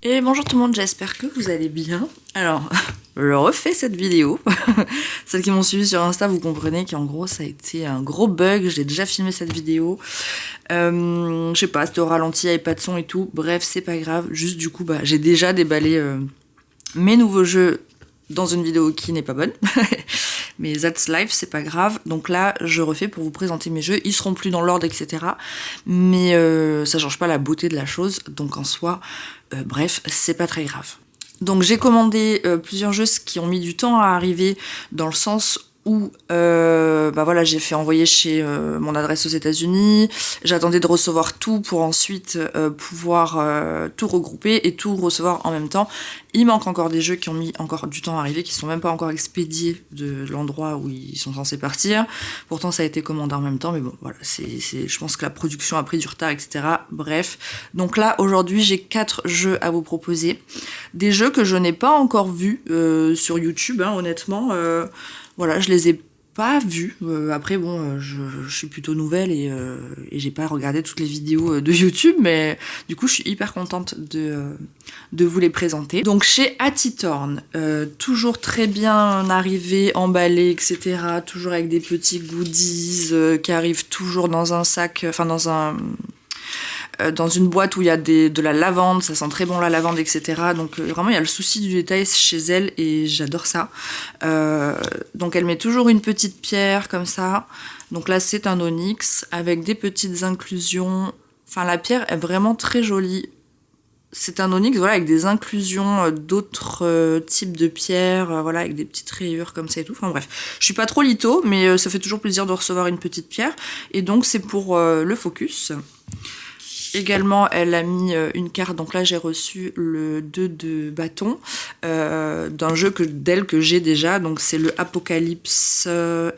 Et bonjour tout le monde, j'espère que vous allez bien. Alors, je refais cette vidéo. Celles qui m'ont suivi sur Insta, vous comprenez qu'en gros, ça a été un gros bug. J'ai déjà filmé cette vidéo. Je sais pas, c'était au ralenti, il n'y avait pas de son et tout. Bref, c'est pas grave. Juste du coup, j'ai déjà déballé mes nouveaux jeux dans une vidéo qui n'est pas bonne. Mais that's life, c'est pas grave. Donc là, je refais pour vous présenter mes jeux. Ils seront plus dans l'ordre, etc. Mais ça change pas la beauté de la chose. Donc en soi, bref, c'est pas très grave. Donc j'ai commandé plusieurs jeux qui ont mis du temps à arriver, dans le sens où voilà, j'ai fait envoyer chez mon adresse aux États-Unis. J'attendais de recevoir tout pour ensuite pouvoir tout regrouper et tout recevoir en même temps. Il manque encore des jeux qui ont mis encore du temps à arriver, qui sont même pas encore expédiés de l'endroit où ils sont censés partir. Pourtant ça a été commandé en même temps, mais bon voilà, je pense que la production a pris du retard, etc. Bref, donc là aujourd'hui j'ai 4 jeux à vous proposer, des jeux que je n'ai pas encore vus sur YouTube, hein, honnêtement. Voilà, je les ai pas vus. Après, bon, je suis plutôt nouvelle et j'ai pas regardé toutes les vidéos de YouTube, mais du coup, je suis hyper contente de vous les présenter. Donc, chez Atitorn, toujours très bien arrivé, emballé, etc. Toujours avec des petits goodies qui arrivent toujours dans un sac, enfin dans une boîte où il y a de la lavande, ça sent très bon la lavande, etc. Donc vraiment il y a le souci du détail chez elle et j'adore ça. Donc elle met toujours une petite pierre comme ça. Donc là c'est un onyx avec des petites inclusions. Enfin la pierre est vraiment très jolie. C'est un onyx, voilà, avec des inclusions d'autres types de pierres, voilà, avec des petites rayures comme ça et tout. Enfin bref, je suis pas trop litho, mais ça fait toujours plaisir de recevoir une petite pierre. Et donc c'est pour le focus. Également, elle a mis une carte, donc là j'ai reçu le 2 de bâton d'un jeu d'elle que j'ai déjà, donc c'est le Apocalypse,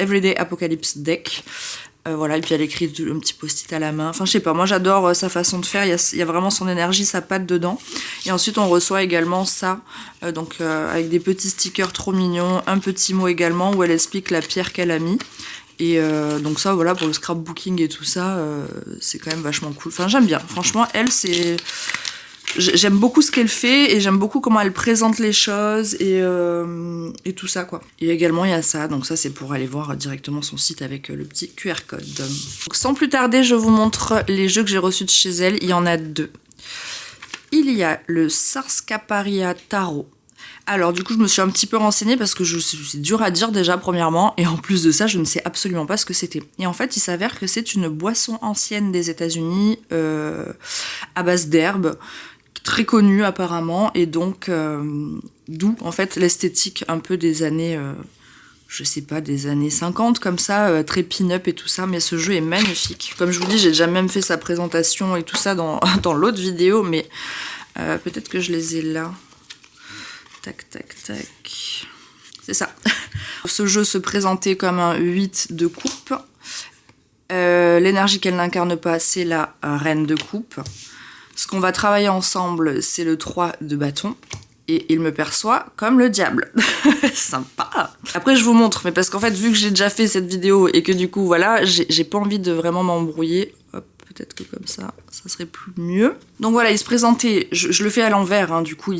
Everyday Apocalypse Deck. Voilà, et puis elle écrit un petit post-it à la main. Enfin, je sais pas, moi j'adore sa façon de faire, il y a vraiment son énergie, sa patte dedans. Et ensuite, on reçoit également ça, avec des petits stickers trop mignons, un petit mot également où elle explique la pierre qu'elle a mis. Et donc ça, voilà, pour le scrapbooking et tout ça, c'est quand même vachement cool. Enfin, j'aime bien. Franchement, elle, j'aime beaucoup ce qu'elle fait et j'aime beaucoup comment elle présente les choses et tout ça, quoi. Et également, il y a ça. Donc ça, c'est pour aller voir directement son site avec le petit QR code. Donc sans plus tarder, je vous montre les jeux que j'ai reçus de chez elle. Il y en a 2. Il y a le Sarskaparia Tarot. Alors du coup je me suis un petit peu renseignée parce que c'est dur à dire déjà premièrement, et en plus de ça je ne sais absolument pas ce que c'était. Et en fait il s'avère que c'est une boisson ancienne des États-Unis à base d'herbes, très connue apparemment, et donc d'où en fait l'esthétique un peu des années, je sais pas, des années 50 comme ça, très pin-up et tout ça, mais ce jeu est magnifique. Comme je vous dis, j'ai déjà même fait sa présentation et tout ça dans l'autre vidéo, mais peut-être que je les ai là. Tac, tac, tac. C'est ça. Ce jeu se présentait comme un 8 de coupe. L'énergie qu'elle n'incarne pas, c'est la reine de coupe. Ce qu'on va travailler ensemble, c'est le 3 de bâton. Et il me perçoit comme le diable. Sympa. Après, je vous montre, mais parce qu'en fait, vu que j'ai déjà fait cette vidéo et que du coup, voilà, j'ai pas envie de vraiment m'embrouiller. Hop, peut-être que comme ça serait plus mieux. Donc voilà, il se présentait, je le fais à l'envers, hein, du coup,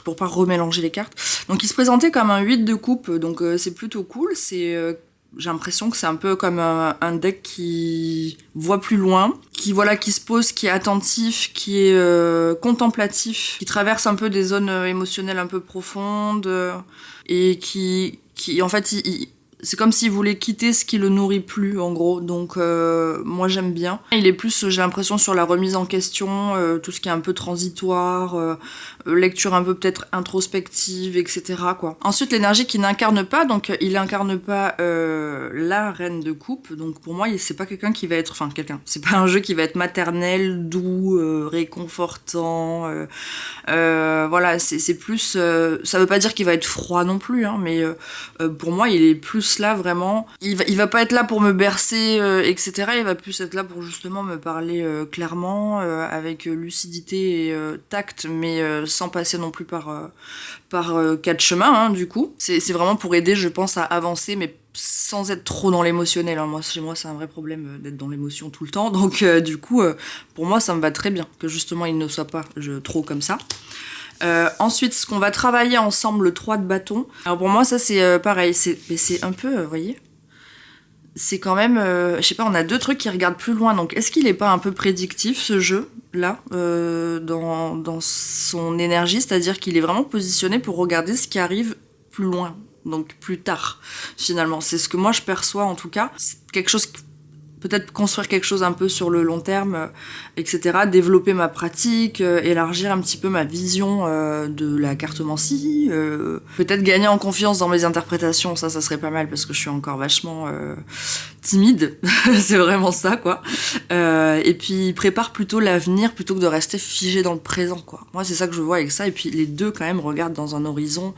pour pas remélanger les cartes. Donc il se présentait comme un 8 de coupe, donc c'est plutôt cool. J'ai l'impression que c'est un peu comme un deck qui voit plus loin, qui se pose, qui est attentif, qui est contemplatif, qui traverse un peu des zones émotionnelles un peu profondes, et qui en fait, c'est comme s'il voulait quitter ce qui le nourrit plus, en gros. Donc moi j'aime bien. Il est plus, j'ai l'impression, sur la remise en question, tout ce qui est un peu transitoire, lecture un peu peut-être introspective, etc., quoi. Ensuite, l'énergie qu'il n'incarne pas, donc il incarne pas la reine de coupe. Donc pour moi, c'est pas quelqu'un qui va être, enfin c'est pas un jeu qui va être maternel, doux, réconfortant. Voilà, c'est plus, ça veut pas dire qu'il va être froid non plus, hein, mais pour moi, il est plus là vraiment, il va pas être là pour me bercer, etc. Il va plus être là pour justement me parler clairement, avec lucidité et tact, mais sans passer non plus par quatre chemins, hein, du coup. C'est vraiment pour aider, je pense, à avancer, mais sans être trop dans l'émotionnel, hein. Moi, chez moi, c'est un vrai problème d'être dans l'émotion tout le temps, donc du coup, pour moi, ça me va très bien, que justement, il ne soit pas trop comme ça. Ensuite, ce qu'on va travailler ensemble, le 3 de bâton. Alors pour moi, ça c'est pareil, c'est un peu, vous voyez, c'est quand même, je sais pas, on a deux trucs qui regardent plus loin. Donc est-ce qu'il est pas un peu prédictif ce jeu là, dans son énergie, c'est-à-dire qu'il est vraiment positionné pour regarder ce qui arrive plus loin, donc plus tard finalement. C'est ce que moi je perçois en tout cas. C'est quelque chose, peut-être construire quelque chose un peu sur le long terme, etc. Développer ma pratique, élargir un petit peu ma vision de la cartomancie, peut-être gagner en confiance dans mes interprétations, ça serait pas mal parce que je suis encore vachement timide, c'est vraiment ça quoi. Et puis il prépare plutôt l'avenir plutôt que de rester figé dans le présent quoi. Moi c'est ça que je vois avec ça, et puis les deux quand même regardent dans un horizon,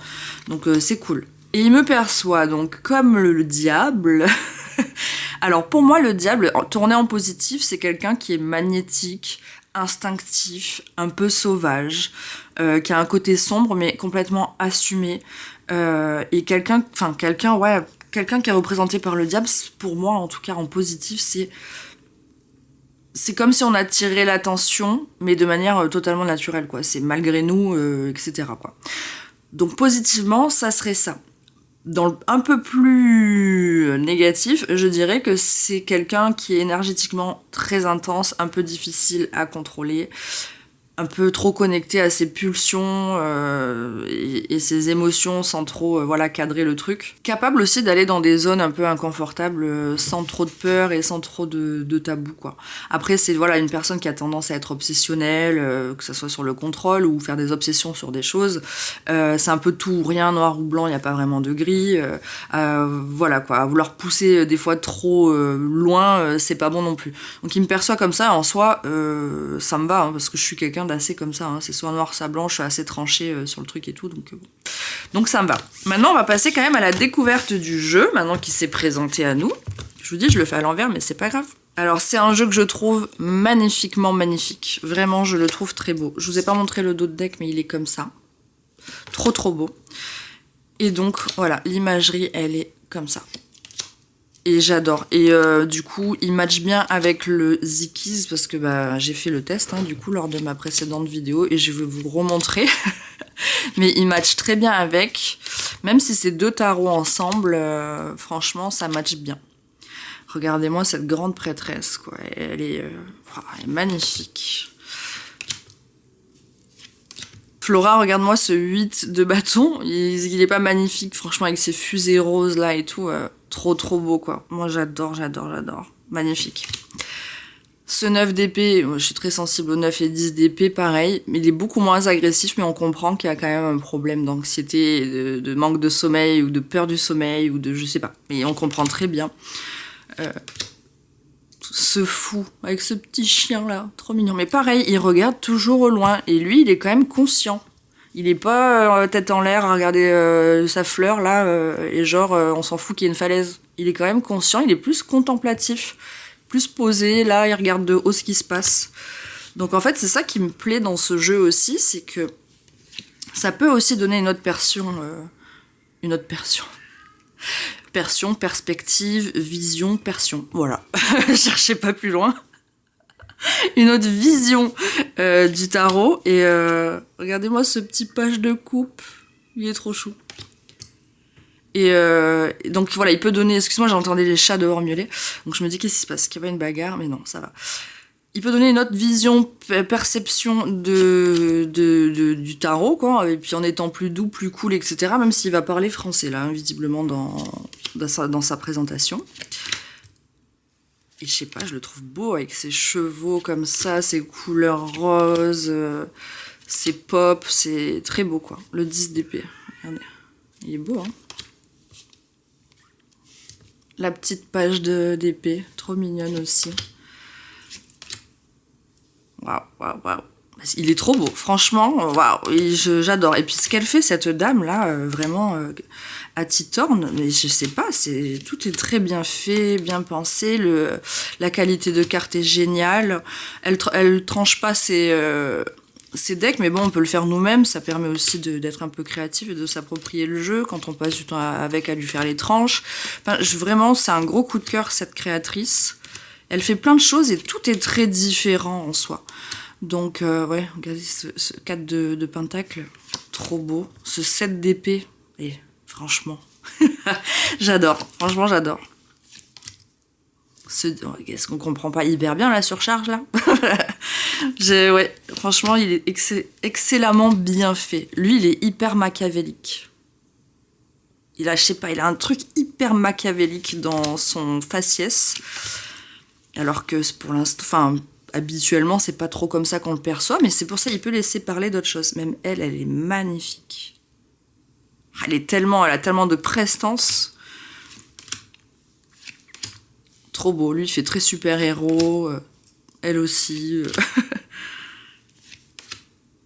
donc c'est cool. Et il me perçoit donc comme le diable. Alors pour moi, le diable, tourné en positif, c'est quelqu'un qui est magnétique, instinctif, un peu sauvage, qui a un côté sombre mais complètement assumé. Et quelqu'un qui est représenté par le diable, pour moi en tout cas en positif, c'est comme si on attirait l'attention, mais de manière totalement naturelle, quoi. C'est malgré nous, etc., quoi. Donc positivement, ça serait ça. Un peu plus négatif, je dirais que c'est quelqu'un qui est énergétiquement très intense, un peu difficile à contrôler, un peu trop connecté à ses pulsions et ses émotions sans trop cadrer le truc. Capable aussi d'aller dans des zones un peu inconfortables sans trop de peur et sans trop de tabou, quoi. Après, c'est une personne qui a tendance à être obsessionnelle, que ce soit sur le contrôle ou faire des obsessions sur des choses. C'est un peu tout ou rien, noir ou blanc, il n'y a pas vraiment de gris. À vouloir pousser des fois trop loin, c'est pas bon non plus. Donc il me perçoit comme ça, en soi, ça me va, hein, parce que je suis quelqu'un d'assez comme ça, hein. C'est soit noir, soit blanc, je suis assez tranchée sur le truc et tout, donc ça me va. Maintenant, on va passer quand même à la découverte du jeu, maintenant qu'il s'est présenté à nous. Je vous dis, je le fais à l'envers, mais c'est pas grave. Alors, c'est un jeu que je trouve magnifiquement magnifique. Vraiment, je le trouve très beau. Je vous ai pas montré le dos de deck, mais il est comme ça. Trop, trop beau. Et donc, voilà, l'imagerie, elle est comme ça. Et j'adore. Et du coup, il match bien avec le Zikiz parce que j'ai fait le test du coup lors de ma précédente vidéo et je vais vous le remontrer. Mais il match très bien avec. Même si c'est deux tarots ensemble, franchement, ça match bien. Regardez-moi cette grande prêtresse, quoi. Elle est magnifique. Flora, regarde-moi ce 8 de bâton. Il est pas magnifique, franchement, avec ses fusées roses là et tout. Trop trop beau, quoi. Moi j'adore. Magnifique. Ce 9 d'épée, je suis très sensible au 9 et 10 d'épée, pareil. Mais il est beaucoup moins agressif, mais on comprend qu'il y a quand même un problème d'anxiété, de manque de sommeil, ou de peur du sommeil, ou de je sais pas. Mais on comprend très bien. Ce fou, avec ce petit chien là, trop mignon. Mais pareil, il regarde toujours au loin. Et lui, il est quand même conscient. Il est pas tête en l'air à regarder sa fleur là, et on s'en fout qu'il y ait une falaise. Il est quand même conscient, il est plus contemplatif, plus posé, là, il regarde de haut ce qui se passe. Donc en fait, c'est ça qui me plaît dans ce jeu aussi, c'est que ça peut aussi donner une autre perception. Perception, perspective, vision, perception. Voilà, cherchez pas plus loin. Une autre vision du tarot. Et regardez-moi ce petit page de coupe. Il est trop chou. Et donc voilà, il peut donner... Excuse-moi, j'entendais les chats dehors miauler. Donc je me dis, qu'est-ce qui se passe? Qu'il y a pas une bagarre? Mais non, ça va. Il peut donner une autre vision, perception du tarot, quoi. Et puis en étant plus doux, plus cool, etc. Même s'il va parler français, là, visiblement, dans sa présentation. Et je sais pas, je le trouve beau avec ses chevaux comme ça, ses couleurs roses, ses pop, c'est très beau, quoi. Le 10 d'épée, regardez, il est beau, hein. La petite page d'épée, trop mignonne aussi. Waouh. Il est trop beau, franchement, waouh, j'adore. Et puis ce qu'elle fait, cette dame-là, vraiment à Titorne, mais je sais pas, tout est très bien fait, bien pensé, la qualité de carte est géniale. Elle tranche pas ses decks, mais bon, on peut le faire nous-mêmes, ça permet aussi d'être un peu créatif et de s'approprier le jeu, quand on passe du temps avec à lui faire les tranches. Enfin, vraiment, c'est un gros coup de cœur, cette créatrice. Elle fait plein de choses et tout est très différent en soi. Donc, ouais, regardez ce 4 de pentacle, trop beau. Ce 7 d'épée, et franchement, j'adore. Franchement, j'adore. Est-ce qu'on comprend pas hyper bien la surcharge, là? Ouais, franchement, il est excellemment bien fait. Lui, il est hyper machiavélique. Il a, je sais pas, il a un truc hyper machiavélique dans son faciès. Alors que pour l'instant, enfin, habituellement, c'est pas trop comme ça qu'on le perçoit, mais c'est pour ça qu'il peut laisser parler d'autres choses. Même elle est magnifique. Elle a tellement de prestance. Trop beau. Lui, il fait très super-héros. Elle aussi.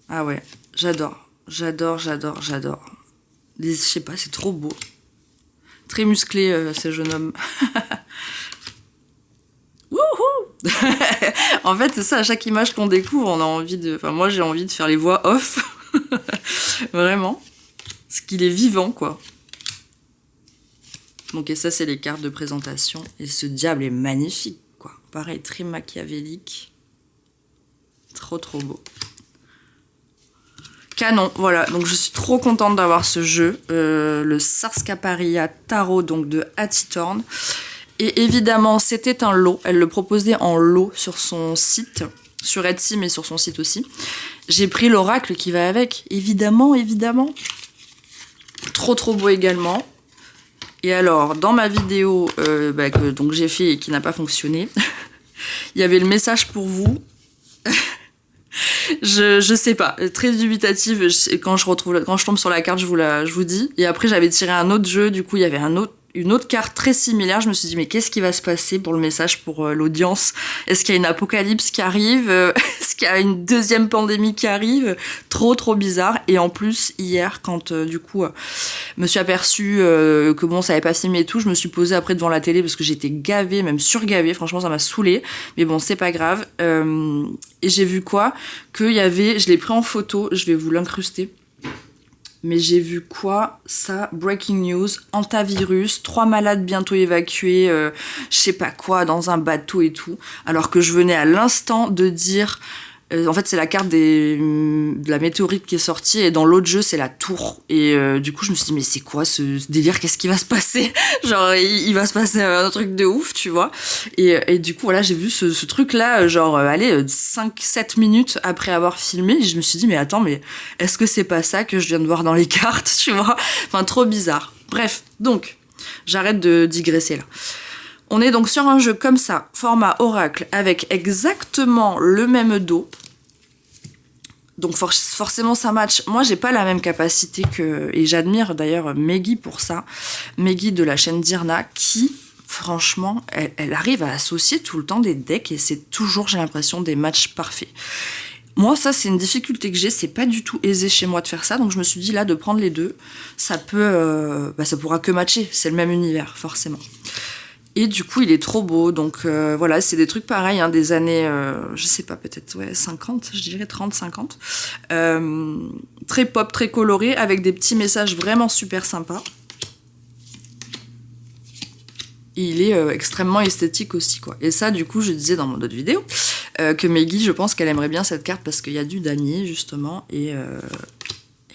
Ah ouais, j'adore. J'adore. Je sais pas, c'est trop beau. Très musclé, ce jeune homme. Wouhou. En fait, c'est ça, à chaque image qu'on découvre, on a envie de... Enfin, moi, j'ai envie de faire les voix off. Vraiment. Parce qu'il est vivant, quoi. Donc, et ça, c'est les cartes de présentation. Et ce diable est magnifique, quoi. Pareil, très machiavélique. Trop beau. Canon, voilà. Donc, je suis trop contente d'avoir ce jeu. Le Sarskaparia Tarot, donc de Hattie Thorn. Et évidemment, c'était un lot. Elle le proposait en lot sur son site, sur Etsy, mais sur son site aussi. J'ai pris l'oracle qui va avec, évidemment. Trop beau également. Et alors, dans ma vidéo que donc j'ai fait et qui n'a pas fonctionné, il y avait le message pour vous. je sais pas, très dubitative. Quand je tombe sur la carte, je vous dis. Et après, j'avais tiré un autre jeu. Du coup, il y avait une autre carte très similaire. Je me suis dit, mais qu'est-ce qui va se passer pour le message pour l'audience? Est-ce qu'il y a une apocalypse qui arrive? Est-ce qu'il y a une deuxième pandémie qui arrive? Trop bizarre. Et en plus, hier, quand du coup, je me suis aperçue que bon, ça avait pas filmé et tout, je me suis posée après devant la télé parce que j'étais gavée, même surgavée. Franchement, ça m'a saoulée. Mais bon, c'est pas grave. Et j'ai vu quoi? Qu'il y avait, je l'ai pris en photo, je vais vous l'incruster. Mais j'ai vu quoi? Ça, breaking news, antivirus, 3 malades bientôt évacués, je sais pas quoi, dans un bateau et tout. Alors que je venais à l'instant de dire... en fait, c'est la carte de la météorite qui est sortie, et dans l'autre jeu, c'est la tour. Et du coup, je me suis dit, mais c'est quoi ce délire? Qu'est-ce qui va se passer? Genre, il va se passer un truc de ouf, tu vois. Et du coup, voilà, j'ai vu ce truc-là, genre, 5-7 minutes après avoir filmé, et je me suis dit, mais attends, mais est-ce que c'est pas ça que je viens de voir dans les cartes, tu vois? Enfin, trop bizarre. Bref, donc, j'arrête de digresser là. On est donc sur un jeu comme ça, format oracle, avec exactement le même dos. Donc forcément ça match. Moi j'ai pas la même capacité que... Et j'admire d'ailleurs Meggy pour ça. Meggy de la chaîne Dirna qui, franchement, elle arrive à associer tout le temps des decks et c'est toujours, j'ai l'impression, des matchs parfaits. Moi ça c'est une difficulté que j'ai, c'est pas du tout aisé chez moi de faire ça. Donc je me suis dit là de prendre les deux, ça peut... ça pourra que matcher, c'est le même univers forcément. Et du coup, il est trop beau. Donc voilà, c'est des trucs pareils, hein, des années, je sais pas, peut-être 50, je dirais 30-50. Très pop, très coloré, avec des petits messages vraiment super sympas. Et il est extrêmement esthétique aussi, quoi. Et ça, du coup, je disais dans mon autre vidéo que Meggy, je pense qu'elle aimerait bien cette carte parce qu'il y a du damier, justement, et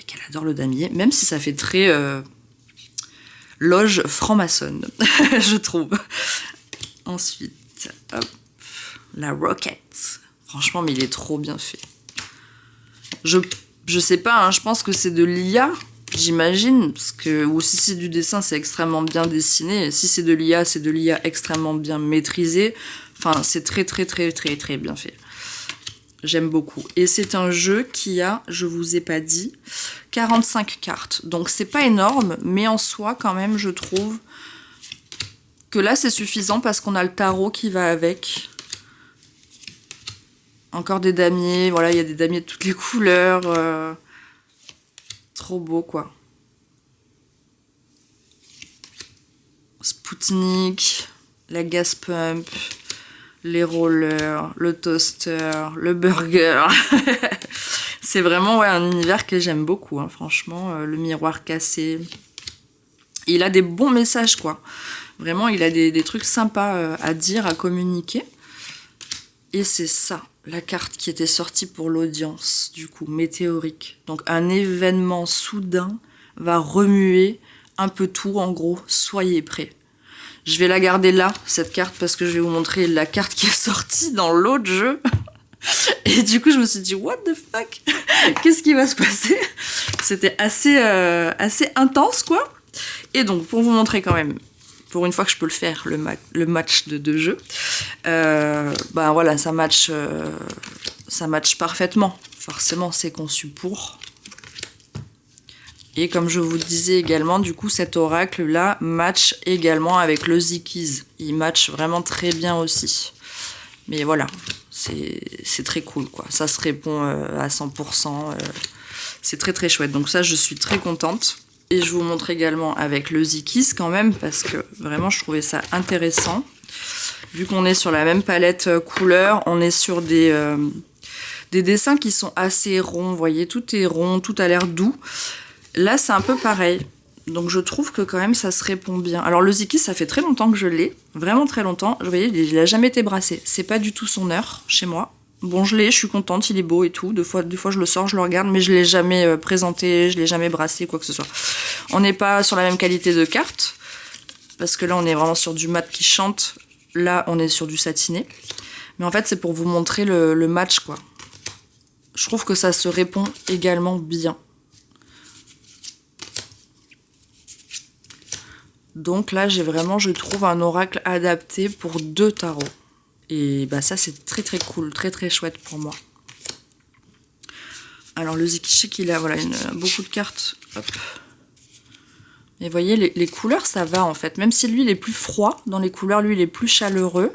qu'elle adore le damier, même si ça fait très... loge franc-maçonne, je trouve. Ensuite, hop, la Rocket. Franchement, mais il est trop bien fait. Je sais pas, hein, je pense que c'est de l'IA, j'imagine, parce que ou si c'est du dessin, c'est extrêmement bien dessiné. Et si c'est de l'IA, c'est de l'IA extrêmement bien maîtrisé. Enfin, c'est très bien fait. J'aime beaucoup. Et c'est un jeu qui a, je vous ai pas dit, 45 cartes. Donc c'est pas énorme, mais en soi, quand même, je trouve que là, c'est suffisant parce qu'on a le tarot qui va avec. Encore des damiers. Voilà, il y a des damiers de toutes les couleurs. Trop beau, quoi. Spoutnik, la gas pump, les rollers, le toaster, le burger. C'est vraiment un univers que j'aime beaucoup, hein, franchement. Le miroir cassé. Il a des bons messages, quoi. Vraiment, il a des trucs sympas à dire, à communiquer. Et c'est ça, la carte qui était sortie pour l'audience, du coup, météorique. Donc un événement soudain va remuer un peu tout, en gros, soyez prêts. Je vais la garder là, cette carte, parce que je vais vous montrer la carte qui est sortie dans l'autre jeu. Et du coup, je me suis dit, what the fuck? Qu'est-ce qui va se passer? C'était assez intense, quoi. Et donc, pour vous montrer quand même, pour une fois que je peux le faire, le match de 2 jeux, ben voilà, ça match parfaitement. Forcément, c'est conçu pour. Et comme je vous disais également, du coup, cet oracle-là match également avec le Zikiz. Il match vraiment très bien aussi. Mais voilà, c'est très cool, quoi. Ça se répond à 100%. C'est très très chouette. Donc ça, je suis très contente. Et je vous montre également avec le Zikiz quand même, parce que vraiment, je trouvais ça intéressant. Vu qu'on est sur la même palette couleur, on est sur des dessins qui sont assez ronds. Vous voyez, tout est rond, tout a l'air doux. Là, c'est un peu pareil. Donc, je trouve que quand même, ça se répond bien. Alors, le Zikiz, ça fait très longtemps que je l'ai. Vraiment très longtemps. Vous voyez, il n'a jamais été brassé. C'est pas du tout son heure chez moi. Bon, je l'ai, je suis contente, il est beau et tout. Des fois, je le sors, je le regarde, mais je l'ai jamais présenté, je l'ai jamais brassé, quoi que ce soit. On n'est pas sur la même qualité de carte. Parce que là, on est vraiment sur du mat qui chante. Là, on est sur du satiné. Mais en fait, c'est pour vous montrer le match, quoi. Je trouve que ça se répond également bien. Donc là, j'ai vraiment, je trouve, un oracle adapté pour 2 tarots. Et bah ça, c'est très très cool, très très chouette pour moi. Alors le Zikiz, je sais qu'il a voilà, beaucoup de cartes. Hop. Et vous voyez, les couleurs, ça va en fait. Même si lui, il est plus froid dans les couleurs, lui, il est plus chaleureux.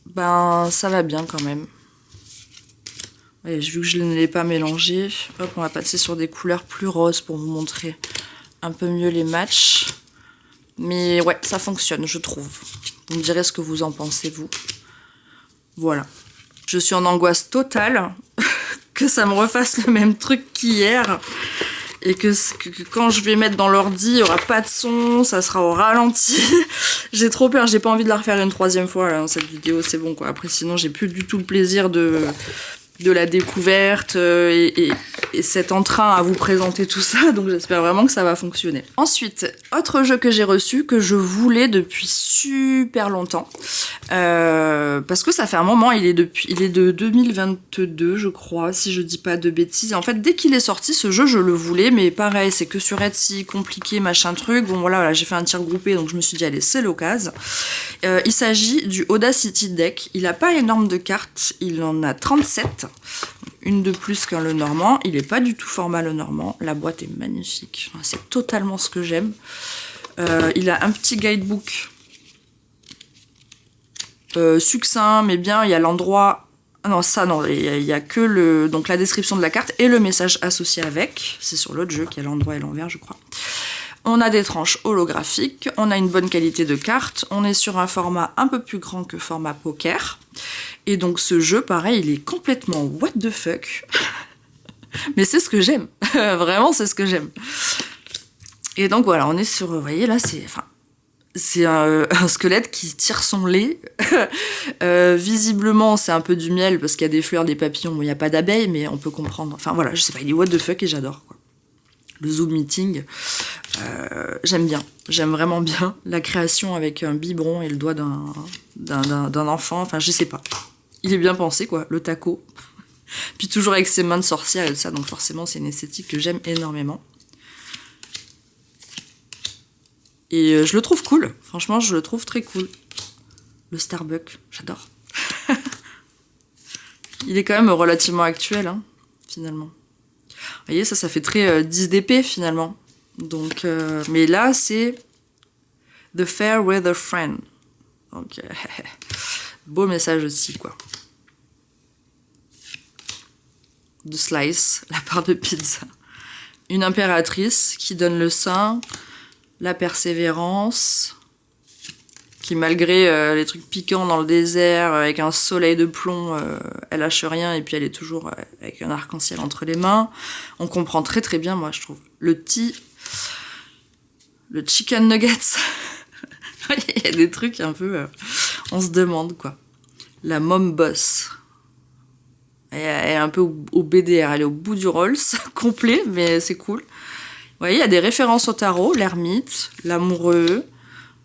Ben, ça va bien quand même. Voyez, vu que je ne l'ai pas mélangé, hop, on va passer sur des couleurs plus roses pour vous montrer un peu mieux les matchs. Mais ouais, ça fonctionne, je trouve. Vous me direz ce que vous en pensez, vous. Voilà. Je suis en angoisse totale que ça me refasse le même truc qu'hier. Et que quand je vais mettre dans l'ordi, il n'y aura pas de son, ça sera au ralenti. J'ai trop peur, j'ai pas envie de la refaire une 3e fois, là, cette vidéo, c'est bon, quoi. Après, sinon, j'ai plus du tout le plaisir de la découverte et cet entrain à vous présenter tout ça, donc j'espère vraiment que ça va fonctionner. Ensuite, autre jeu que j'ai reçu, que je voulais depuis super longtemps, parce que ça fait un moment, il est de 2022, je crois, si je dis pas de bêtises. En fait, dès qu'il est sorti, ce jeu, je le voulais, mais pareil, c'est que sur Etsy, compliqué, machin truc. Bon, voilà, j'ai fait un tir groupé, donc je me suis dit, allez, c'est l'occasion. Il s'agit du Audacity Deck. Il a pas énorme de cartes, il en a 37. Une de plus qu'un Lenormand. Il n'est pas du tout format Lenormand. La boîte est magnifique. C'est totalement ce que j'aime. Il a un petit guidebook succinct, mais bien. Il y a l'endroit... Ah non, ça, non. Il y a que donc la description de la carte et le message associé avec. C'est sur l'autre jeu qui a l'endroit et l'envers, je crois. On a des tranches holographiques. On a une bonne qualité de carte. On est sur un format un peu plus grand que format poker. Et donc ce jeu, pareil, il est complètement what the fuck. Mais c'est ce que j'aime. Vraiment, c'est ce que j'aime. Et donc voilà, on est sur... Vous voyez, là, c'est un squelette qui tire son lait. Visiblement, c'est un peu du miel parce qu'il y a des fleurs, des papillons. Bon, il n'y a pas d'abeilles, mais on peut comprendre. Enfin voilà, je sais pas, il est what the fuck et j'adore, quoi. Le Zoom meeting, j'aime bien. J'aime vraiment bien la création avec un biberon et le doigt d'un enfant. Enfin, je sais pas. Il est bien pensé, quoi, le taco. Puis toujours avec ses mains de sorcière et tout ça, donc forcément, c'est une esthétique que j'aime énormément. Et je le trouve cool. Franchement, je le trouve très cool. Le Starbucks, j'adore. Il est quand même relativement actuel, hein, finalement. Vous voyez, ça fait très 10 d'épée, finalement. Donc, mais là, c'est The Fair Weather Friend. Donc, beau message aussi, quoi. De Slice, la part de pizza. Une impératrice qui donne le sein, la persévérance, qui malgré les trucs piquants dans le désert, avec un soleil de plomb, elle lâche rien et puis elle est toujours avec un arc-en-ciel entre les mains. On comprend très très bien, moi je trouve. Le chicken nuggets. Il y a des trucs un peu... on se demande, quoi. La mom boss. un peu au BDR, elle est au bout du Rolls, complet, mais c'est cool. Vous voyez, il y a des références au tarot, l'ermite, l'amoureux,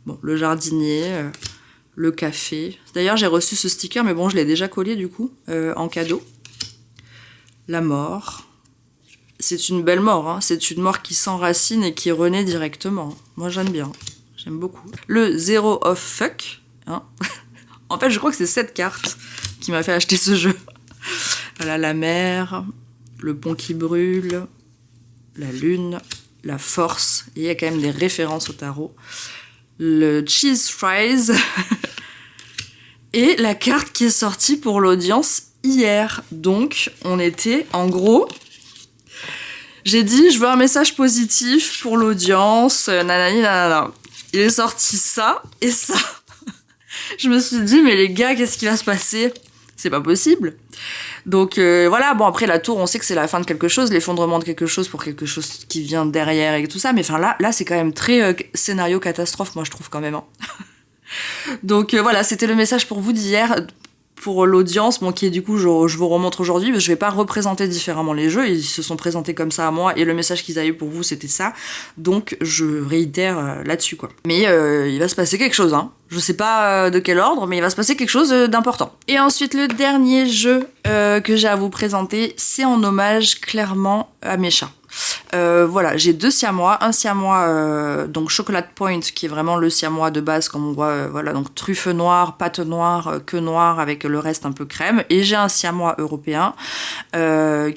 bon, le jardinier, le café. D'ailleurs, j'ai reçu ce sticker, mais bon, je l'ai déjà collé du coup, en cadeau. La mort. C'est une belle mort, hein. C'est une mort qui s'enracine et qui renaît directement. Moi, j'aime bien, j'aime beaucoup. Le Zero of Fuck, hein. En fait, je crois que c'est cette carte qui m'a fait acheter ce jeu. Voilà, la mer, le pont qui brûle, la lune, la force. Et il y a quand même des références au tarot. Le cheese fries. Et la carte qui est sortie pour l'audience hier. Donc, on était, en gros... J'ai dit, je veux un message positif pour l'audience, nanani, nanana. Il est sorti ça et ça. Je me suis dit, mais les gars, qu'est-ce qui va se passer? C'est pas possible. Donc voilà, bon après la tour, on sait que c'est la fin de quelque chose, l'effondrement de quelque chose pour quelque chose qui vient derrière et tout ça, mais enfin là c'est quand même très scénario catastrophe, moi je trouve quand même. Hein. Donc voilà, c'était le message pour vous d'hier, pour l'audience, bon, qui est du coup, je vous remontre aujourd'hui, mais je vais pas représenter différemment les jeux, ils se sont présentés comme ça à moi, et le message qu'ils avaient pour vous, c'était ça, donc je réitère là-dessus, quoi. Mais il va se passer quelque chose, hein. Je sais pas de quel ordre, mais il va se passer quelque chose d'important. Et ensuite, le dernier jeu que j'ai à vous présenter, c'est en hommage clairement à mes chats. Voilà, j'ai 2 siamois, un siamois donc Chocolate Point qui est vraiment le siamois de base comme on voit, voilà, donc truffe noire, pâte noire, queue noire avec le reste un peu crème, et j'ai un siamois européen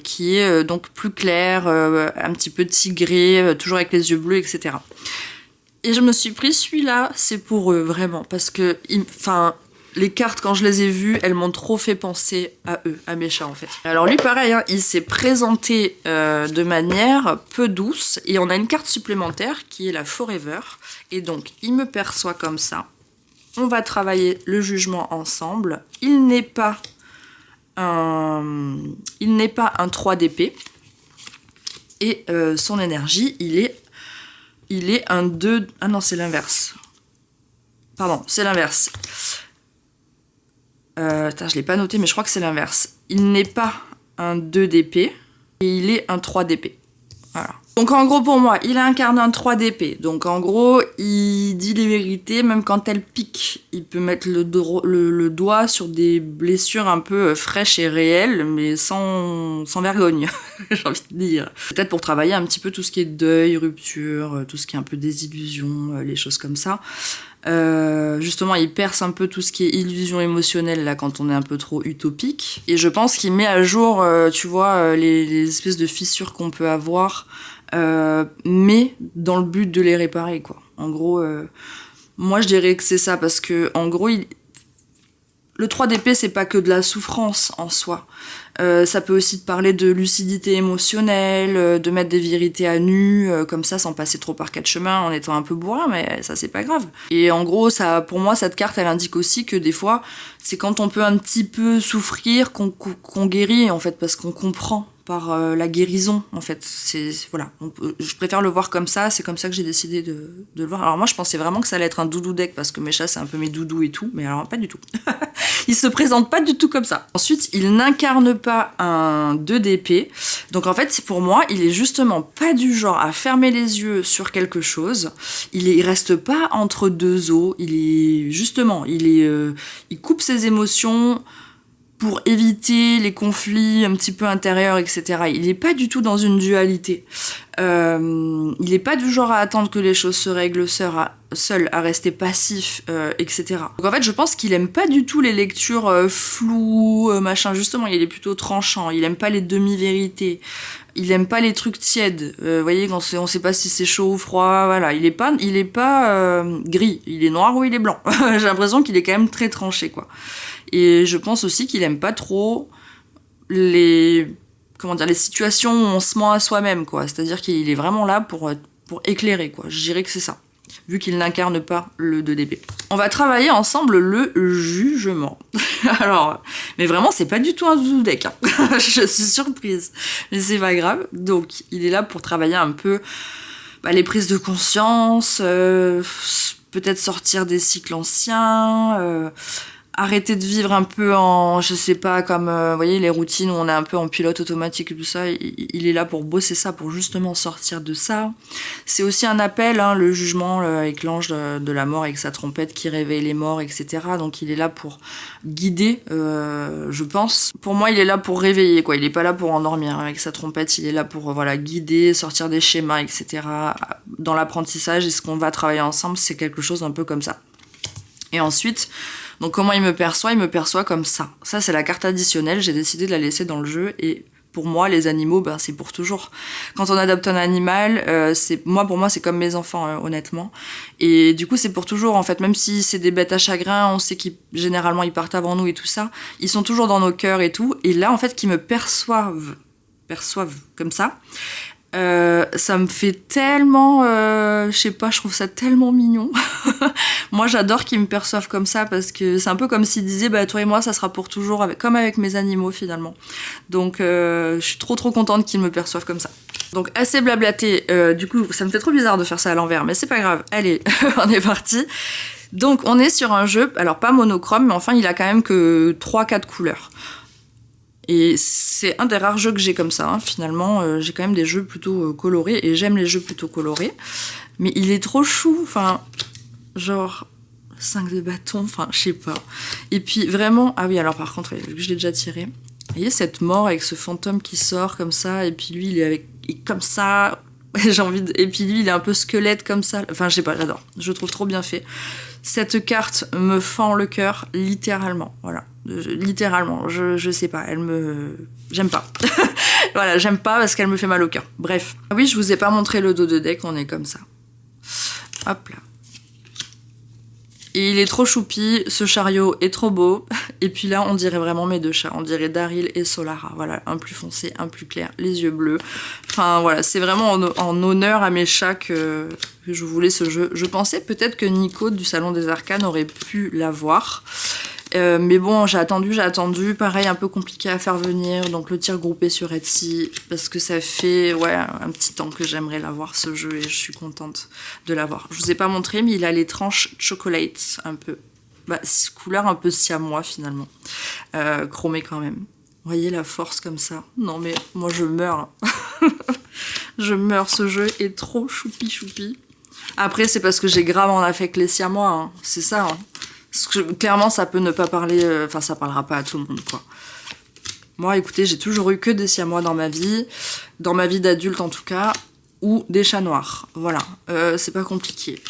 qui est donc plus clair, un petit peu tigré, toujours avec les yeux bleus, etc. Et je me suis pris celui-là, c'est pour eux vraiment, parce que les cartes, quand je les ai vues, elles m'ont trop fait penser à eux, à mes chats en fait. Alors lui pareil, hein, il s'est présenté de manière peu douce, et on a une carte supplémentaire qui est la Forever, et donc il me perçoit comme ça. On va travailler le jugement ensemble. Il n'est pas un 3 d'épée, et son énergie, il est un 2... Ah non, c'est l'inverse. Pardon, c'est l'inverse. Je l'ai pas noté, mais je crois que c'est l'inverse. Il n'est pas un 2 d'épée, et il est un 3 d'épée. Voilà. Donc en gros, pour moi, il incarne un 3 d'épée. Donc en gros, il dit les vérités, même quand elle pique. Il peut mettre le doigt sur des blessures un peu fraîches et réelles, mais sans vergogne, j'ai envie de dire. Peut-être pour travailler un petit peu tout ce qui est deuil, rupture, tout ce qui est un peu désillusion, les choses comme ça. Justement, il perce un peu tout ce qui est illusion émotionnelle là quand on est un peu trop utopique, et je pense qu'il met à jour tu vois les espèces de fissures qu'on peut avoir, mais dans le but de les réparer, quoi. En gros, moi je dirais que c'est ça, parce que en gros le 3 d'épée, c'est pas que de la souffrance en soi. Ça peut aussi te parler de lucidité émotionnelle, de mettre des vérités à nu, comme ça, sans passer trop par 4 chemins, en étant un peu bourrin, mais ça, c'est pas grave. Et en gros, ça, pour moi, cette carte, elle indique aussi que des fois, c'est quand on peut un petit peu souffrir qu'on guérit, en fait, parce qu'on comprend par la guérison, en fait. Voilà. Donc, je préfère le voir comme ça, c'est comme ça que j'ai décidé de le voir. Alors moi, je pensais vraiment que ça allait être un doudou deck, parce que mes chats, c'est un peu mes doudous et tout, mais alors pas du tout. Il se présente pas du tout comme ça. Ensuite, il n'incarne pas un 2 d'épée. Donc en fait, pour moi, il est justement pas du genre à fermer les yeux sur quelque chose. Il reste pas entre deux eaux. Il coupe ses émotions pour éviter les conflits un petit peu intérieurs, etc. Il n'est pas du tout dans une dualité. Il n'est pas du genre à attendre que les choses se règlent seul, à rester passif, etc. Donc en fait, je pense qu'il aime pas du tout les lectures floues, machin. Justement, il est plutôt tranchant. Il aime pas les demi-vérités. Il aime pas les trucs tièdes. Vous voyez, quand on sait pas si c'est chaud ou froid, voilà. Il est pas gris. Il est noir ou il est blanc. J'ai l'impression qu'il est quand même très tranché, quoi. Et je pense aussi qu'il aime pas trop les situations où on se ment à soi-même, quoi. C'est-à-dire qu'il est vraiment là pour éclairer, quoi. Je dirais que c'est ça, vu qu'il n'incarne pas le 2 d'épée. On va travailler ensemble le jugement. Alors, mais vraiment, c'est pas du tout un doudou deck, hein. Je suis surprise. Mais c'est pas grave. Donc, il est là pour travailler un peu les prises de conscience, peut-être sortir des cycles anciens, arrêter de vivre un peu en, je sais pas, comme, vous voyez, les routines où on est un peu en pilote automatique et tout ça, il est là pour bosser ça, pour justement sortir de ça. C'est aussi un appel, hein, le jugement avec l'ange de la mort, avec sa trompette qui réveille les morts, etc. Donc il est là pour guider, je pense. Pour moi, il est là pour réveiller, quoi. Il est pas là pour endormir. Avec sa trompette, il est là pour, voilà, guider, sortir des schémas, etc. Dans l'apprentissage, et ce qu'on va travailler ensemble, c'est quelque chose un peu comme ça. Et ensuite, donc comment il me perçoit? Il me perçoit comme ça. Ça, c'est la carte additionnelle, j'ai décidé de la laisser dans le jeu, et pour moi, les animaux, ben, c'est pour toujours. Quand on adopte un animal, pour moi, c'est comme mes enfants, honnêtement. Et du coup, c'est pour toujours, en fait. Même si c'est des bêtes à chagrin, on sait généralement, ils partent avant nous et tout ça. Ils sont toujours dans nos cœurs et tout. Et là, en fait, qu'ils me perçoivent comme ça, ça me fait tellement, je sais pas, je trouve ça tellement mignon. Moi, j'adore qu'ils me perçoivent comme ça parce que c'est un peu comme s'ils disaient, bah, toi et moi, ça sera pour toujours, comme avec mes animaux finalement. Donc, je suis trop contente qu'ils me perçoivent comme ça. Donc, assez blablaté. Du coup, ça me fait trop bizarre de faire ça à l'envers, mais c'est pas grave. Allez, on est parti. Donc, on est sur un jeu, alors pas monochrome, mais enfin, il a quand même que 3-4 couleurs. Et c'est un des rares jeux que j'ai comme ça, hein. Finalement, j'ai quand même des jeux plutôt colorés, et j'aime les jeux plutôt colorés. Mais il est trop chou, enfin, genre 5 de bâton, enfin, je sais pas. Et puis vraiment, ah oui, alors par contre, vu que je l'ai déjà tiré, vous voyez cette mort avec ce fantôme qui sort comme ça, et puis lui, il est comme ça, j'ai envie de... Et puis lui, il est un peu squelette comme ça, enfin, je sais pas, j'adore, je trouve trop bien fait. Cette carte me fend le cœur, littéralement, voilà. Littéralement, je sais pas, j'aime pas. Voilà, j'aime pas parce qu'elle me fait mal au cœur. Bref. Ah oui, je vous ai pas montré le dos de deck, on est comme ça. Hop là. Et il est trop choupi, ce chariot est trop beau. Et puis là, on dirait vraiment mes deux chats. On dirait Daryl et Solara. Voilà, un plus foncé, un plus clair, les yeux bleus. Enfin voilà, c'est vraiment en honneur à mes chats que je voulais ce jeu. Je pensais peut-être que Nico du Salon des Arcanes aurait pu l'avoir. Mais bon, j'ai attendu. Pareil, un peu compliqué à faire venir. Donc le tir groupé sur Etsy. Parce que ça fait un petit temps que j'aimerais l'avoir ce jeu. Et je suis contente de l'avoir. Je vous ai pas montré, mais il a les tranches chocolate un peu. Bah, couleur un peu siamois finalement. Chromé quand même. Vous voyez la force comme ça? Non mais moi je meurs. Je meurs, ce jeu est trop choupi. Après c'est parce que j'ai grave en affect les siamois. Hein. C'est ça. Hein. Clairement, ça peut ne pas parler... Enfin, ça parlera pas à tout le monde, quoi. Moi, écoutez, j'ai toujours eu que des siamois dans ma vie d'adulte en tout cas, ou des chats noirs. Voilà, c'est pas compliqué.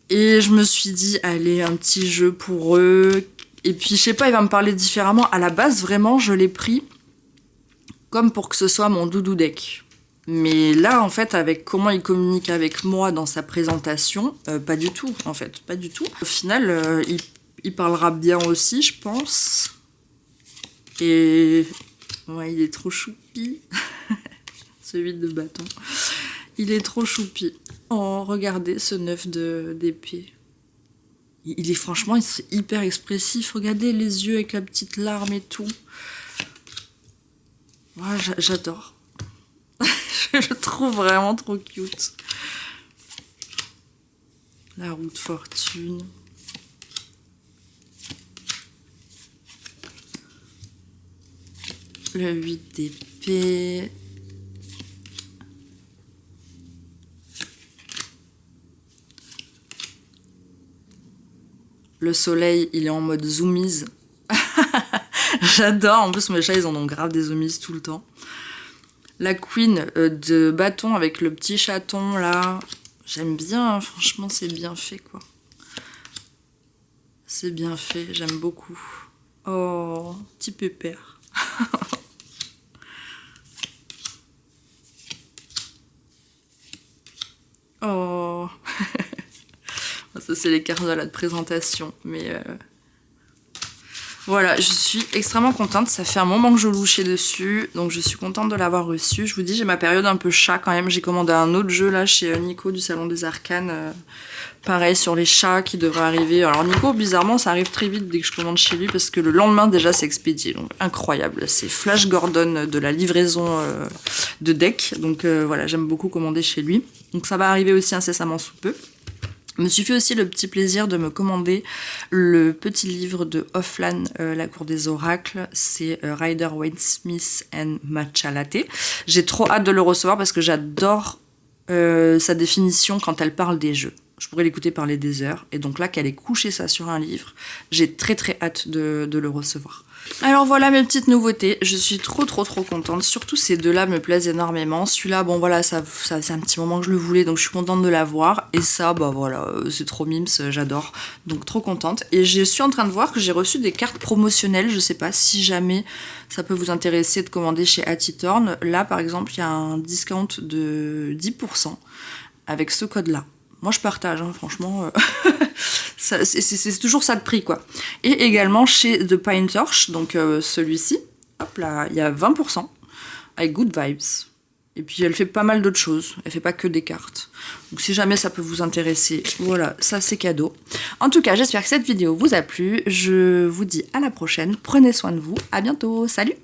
Et je me suis dit, allez, un petit jeu pour eux. Et puis, je sais pas, il va me parler différemment. À la base, vraiment, je l'ai pris comme pour que ce soit mon doudou deck. Mais là, en fait, avec comment il communique avec moi dans sa présentation, pas du tout, en fait, pas du tout. Au final, il parlera bien aussi, je pense. Et... ouais, il est trop choupi. Ce 8 de bâton. Il est trop choupi. Oh, regardez ce 9 d'épée. Il est franchement hyper expressif. Regardez les yeux avec la petite larme et tout. Ouais, j'adore. Je le trouve vraiment trop cute. La roue de fortune. Le 8 d'épée. Le soleil, il est en mode zoomies. J'adore. En plus, mes chats, ils en ont grave des zoomies tout le temps. La queen de bâton avec le petit chaton, là. J'aime bien, hein. Franchement, c'est bien fait, quoi. C'est bien fait, j'aime beaucoup. Oh, petit pépère. Oh. Ça, c'est les cartes de la présentation, mais... Voilà, je suis extrêmement contente, ça fait un moment que je louchais dessus, donc je suis contente de l'avoir reçu. Je vous dis, j'ai ma période un peu chat quand même, j'ai commandé un autre jeu là chez Nico du Salon des Arcanes, pareil sur les chats qui devrait arriver. Alors Nico, bizarrement, ça arrive très vite dès que je commande chez lui, parce que le lendemain déjà c'est expédié, donc incroyable. C'est Flash Gordon de la livraison de deck, donc voilà, j'aime beaucoup commander chez lui. Donc ça va arriver aussi incessamment sous peu. Je me suis fait aussi le petit plaisir de me commander le petit livre de Offlan, La Cour des Oracles. C'est Rider Waite Smith and Matcha Latte. J'ai trop hâte de le recevoir parce que j'adore sa définition quand elle parle des jeux. Je pourrais l'écouter parler des heures. Et donc là, qu'elle ait couché ça sur un livre, j'ai très très hâte de le recevoir. Alors voilà mes petites nouveautés, je suis trop contente, surtout ces deux-là me plaisent énormément. Celui-là, bon voilà, ça c'est un petit moment que je le voulais, donc je suis contente de l'avoir. Et ça, bah voilà, c'est trop mimes, j'adore, donc trop contente. Et je suis en train de voir que j'ai reçu des cartes promotionnelles, je sais pas si jamais ça peut vous intéresser de commander chez Attitorn. Là par exemple, il y a un discount de 10% avec ce code-là. Moi je partage, hein, franchement... c'est toujours ça de prix, quoi. Et également chez The Pine Torch, donc celui-ci, hop là, il y a 20% avec Good Vibes. Et puis elle fait pas mal d'autres choses, elle fait pas que des cartes. Donc si jamais ça peut vous intéresser, voilà, ça c'est cadeau. En tout cas, j'espère que cette vidéo vous a plu. Je vous dis à la prochaine, prenez soin de vous, à bientôt, salut!